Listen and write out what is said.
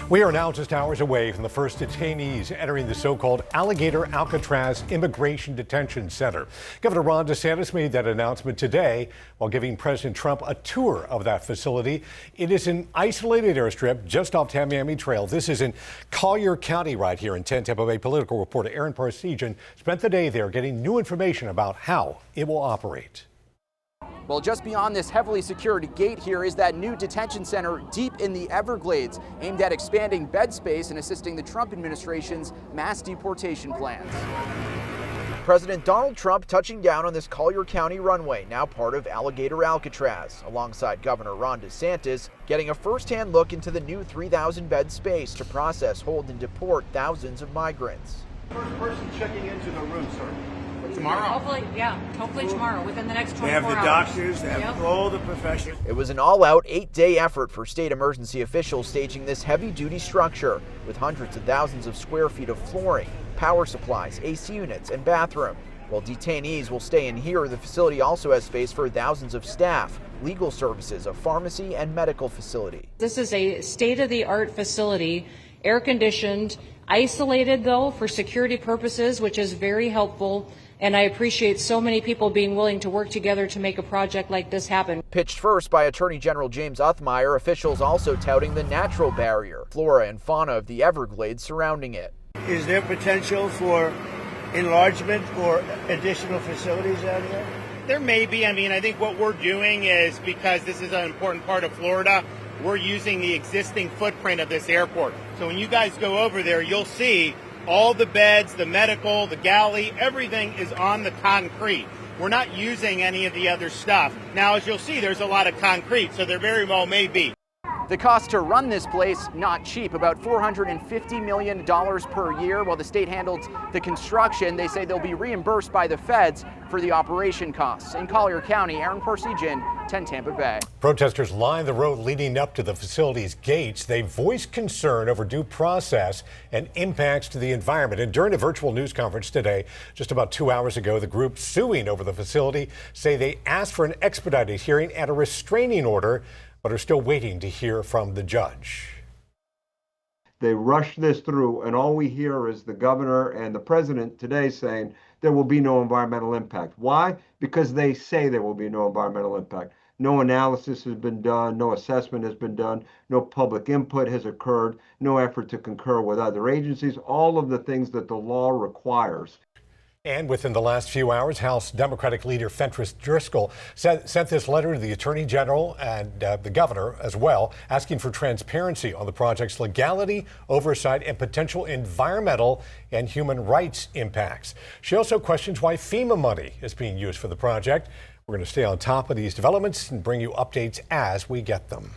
We are now just hours away from the first detainees entering the so-called Alligator Alcatraz Immigration Detention Center. Governor Ron DeSantis made that announcement today while giving President Trump a tour of that facility. It is an isolated airstrip just off Tamiami Trail. This is in Collier County right here in 10 Tampa Bay. Political reporter Aaron Parsegian spent the day there getting new information about how it will operate. Well, just beyond this heavily secured gate here is that new detention center deep in the Everglades, aimed at expanding bed space and assisting the Trump administration's mass deportation plans. President Donald Trump touching down on this Collier County runway, now part of Alligator Alcatraz, alongside Governor Ron DeSantis, getting a first-hand look into the new 3,000-bed space to process, hold, and deport thousands of migrants. First person checking into the room, sir. Tomorrow. Hopefully tomorrow, within the next 24 hours. They have the doctors, they have all the professionals. It was an all-out 8-day effort for state emergency officials staging this heavy-duty structure with hundreds of thousands of square feet of flooring, power supplies, AC units, and bathroom. While detainees will stay in here, the facility also has space for thousands of staff, legal services, a pharmacy, and medical facility. This is a state-of-the-art facility, air-conditioned, isolated though for security purposes, which is very helpful. And I appreciate so many people being willing to work together to make a project like this happen. Pitched first by Attorney General James Uthmire, officials also touting the natural barrier, flora and fauna of the Everglades surrounding it. Is there potential for enlargement or additional facilities out here? There may be. I think what we're doing is, because this is an important part of Florida, we're using the existing footprint of this airport. So when you guys go over there, you'll see all the beds, the medical, the galley, everything is on the concrete. We're not using any of the other stuff. Now, as you'll see, there's a lot of concrete, so there very well may be. The cost to run this place, not cheap, about $450 million per year. While the state handles the construction, they say they'll be reimbursed by the feds for the operation costs. In Collier County, Aaron Parsegian, 10 Tampa Bay. Protesters lined the road leading up to the facility's gates. They voiced concern over due process and impacts to the environment. And during a virtual news conference today, just about 2 hours ago, the group suing over the facility say they asked for an expedited hearing and a restraining order, but are still waiting to hear from the judge. They rushed this through, and all we hear is the governor and the president today saying there will be no environmental impact. Why? Because they say there will be no environmental impact. No analysis has been done, no assessment has been done, no public input has occurred, no effort to concur with other agencies, all of the things that the law requires. And within the last few hours, House Democratic leader Fentrice Driscoll sent this letter to the Attorney General and the governor as well, asking for transparency on the project's legality, oversight, and potential environmental and human rights impacts. She also questions why FEMA money is being used for the project. We're going to stay on top of these developments and bring you updates as we get them.